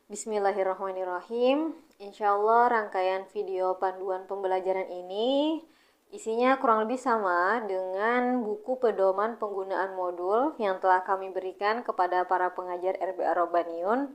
Bismillahirrahmanirrahim. Insya Allah rangkaian video panduan pembelajaran ini isinya kurang lebih sama dengan buku pedoman penggunaan modul yang telah kami berikan kepada para pengajar RBA Robaniun,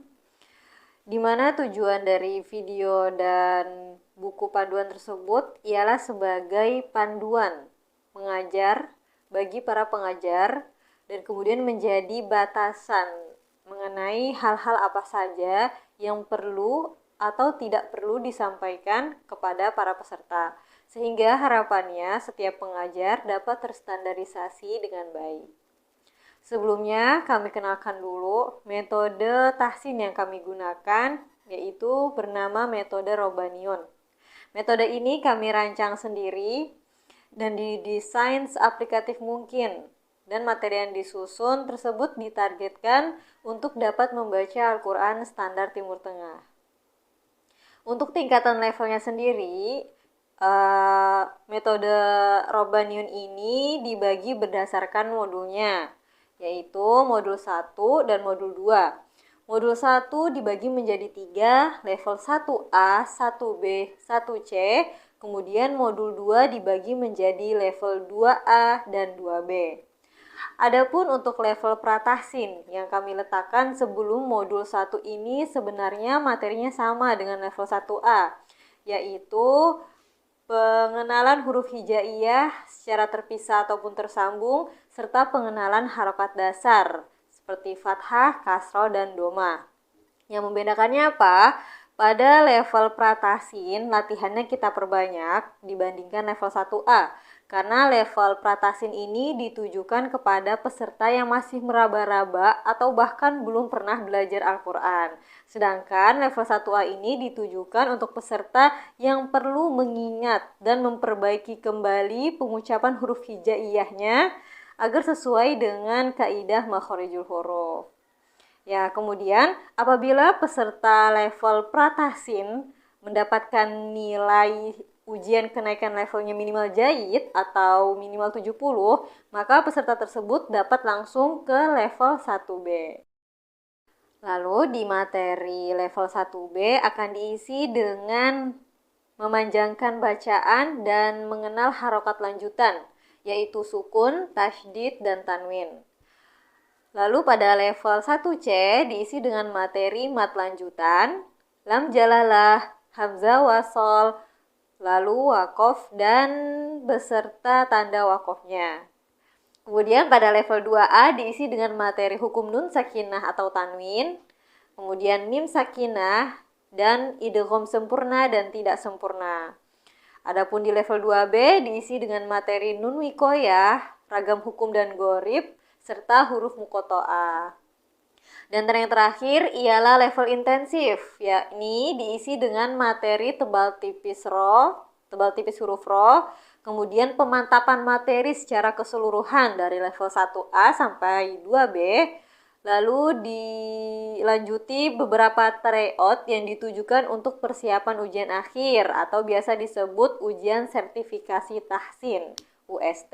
di mana tujuan dari video dan buku panduan tersebut ialah sebagai panduan mengajar bagi para pengajar dan kemudian menjadi batasan mengenai hal-hal apa saja yang perlu atau tidak perlu disampaikan kepada para peserta, sehingga harapannya setiap pengajar dapat terstandarisasi dengan baik. Sebelumnya kami kenalkan dulu metode tahsin yang kami gunakan, yaitu bernama metode Robaniun. Metode ini kami rancang sendiri dan didesain seaplikatif mungkin, dan materi yang disusun tersebut ditargetkan untuk dapat membaca Al-Quran standar Timur Tengah. Untuk tingkatan levelnya sendiri, metode Robaniun ini dibagi berdasarkan modulnya, yaitu modul 1 dan modul 2. Modul 1 dibagi menjadi 3, level 1A, 1B, 1C, kemudian modul 2 dibagi menjadi level 2A dan 2B. Adapun untuk level pratahsin yang kami letakkan sebelum modul 1 ini sebenarnya materinya sama dengan level 1A, yaitu pengenalan huruf hijaiyah secara terpisah ataupun tersambung, serta pengenalan harokat dasar seperti fathah, kasroh, dan doma. Yang membedakannya apa? Pada level pratahsin latihannya kita perbanyak dibandingkan level 1A, karena level pratahsin ini ditujukan kepada peserta yang masih meraba-raba atau bahkan belum pernah belajar Al-Quran. Sedangkan level 1A ini ditujukan untuk peserta yang perlu mengingat dan memperbaiki kembali pengucapan huruf hijaiyahnya agar sesuai dengan kaidah makhorijul huruf. Ya, kemudian apabila peserta level pratahsin mendapatkan nilai ujian kenaikan levelnya minimal jaid atau minimal 70, maka peserta tersebut dapat langsung ke level 1B. Lalu di materi level 1B akan diisi dengan memanjangkan bacaan dan mengenal harokat lanjutan, yaitu sukun, tasydid, dan tanwin. Lalu pada level 1C diisi dengan materi mat lanjutan, lam jalalah, hamzah wasol, lalu wakof dan beserta tanda wakofnya. Kemudian pada level 2A diisi dengan materi hukum nun sakinah atau tanwin, kemudian mim sakinah, dan idgham sempurna dan tidak sempurna. Adapun di level 2B diisi dengan materi nun wikoyah, ragam hukum dan gorib, serta huruf muqoto'ah. Dan yang terakhir ialah level intensif, yakni diisi dengan materi tebal tipis huruf ro, kemudian pemantapan materi secara keseluruhan dari level 1A sampai 2B, lalu dilanjuti beberapa tryout yang ditujukan untuk persiapan ujian akhir atau biasa disebut ujian sertifikasi tahsin, UST.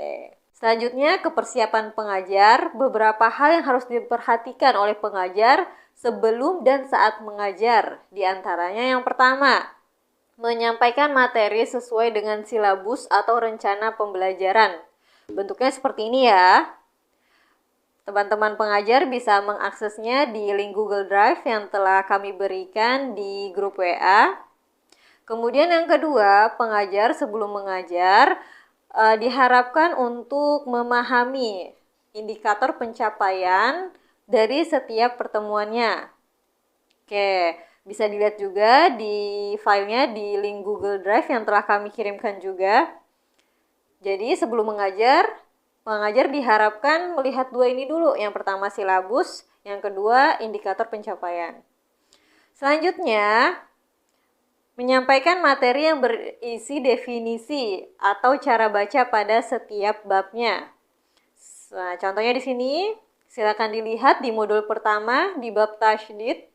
Selanjutnya ke persiapan pengajar, beberapa hal yang harus diperhatikan oleh pengajar sebelum dan saat mengajar. Di antaranya yang pertama, menyampaikan materi sesuai dengan silabus atau rencana pembelajaran. Bentuknya seperti ini ya. Teman-teman pengajar bisa mengaksesnya di link Google Drive yang telah kami berikan di grup WA. Kemudian yang kedua, pengajar sebelum mengajar diharapkan untuk memahami indikator pencapaian dari setiap pertemuannya. Oke, bisa dilihat juga di filenya di link Google Drive yang telah kami kirimkan juga. Jadi sebelum mengajar, pengajar diharapkan melihat dua ini dulu. Yang pertama silabus, yang kedua indikator pencapaian. Selanjutnya, menyampaikan materi yang berisi definisi atau cara baca pada setiap babnya. Nah, contohnya di sini, silakan dilihat di modul pertama di bab tasydid.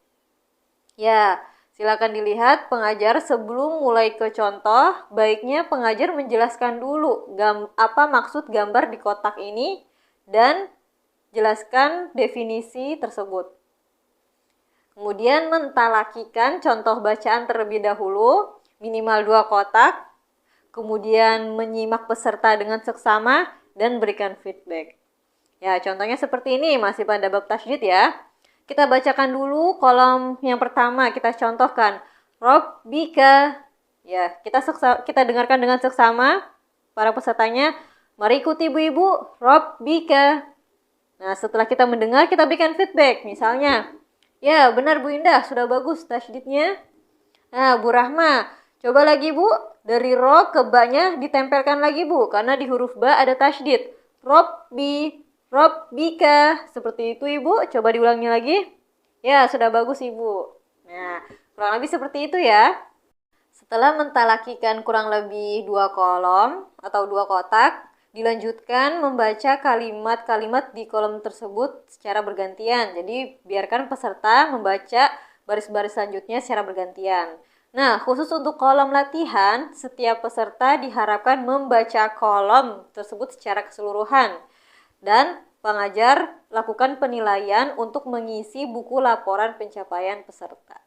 Ya, silakan dilihat pengajar sebelum mulai ke contoh, baiknya pengajar menjelaskan dulu apa maksud gambar di kotak ini dan jelaskan definisi tersebut. Kemudian mentalakikan contoh bacaan terlebih dahulu, minimal 2 kotak. Kemudian menyimak peserta dengan seksama dan berikan feedback. Ya, contohnya seperti ini, masih pada bab tasydid ya. Kita bacakan dulu kolom yang pertama, kita contohkan. Rabbika. Ya, kita dengarkan dengan seksama para pesertanya. Mari ikuti ibu-ibu. Rabbika. Nah, setelah kita mendengar, kita berikan feedback. Misalnya, ya benar Bu Indah, sudah bagus tasydidnya. Nah, Bu Rahma, coba lagi Bu, dari ro ke ba-nya ditempelkan lagi Bu, karena di huruf ba ada tasydid. Robbi, Robbika, seperti itu Ibu, coba diulangi lagi. Ya, sudah bagus Ibu. Nah, kurang lebih seperti itu ya. Setelah mentalakikan kurang lebih 2 kolom atau 2 kotak, dilanjutkan membaca kalimat-kalimat di kolom tersebut secara bergantian. Jadi, biarkan peserta membaca baris-baris selanjutnya secara bergantian. Nah, khusus untuk kolom latihan, setiap peserta diharapkan membaca kolom tersebut secara keseluruhan. Dan pengajar lakukan penilaian untuk mengisi buku laporan pencapaian peserta.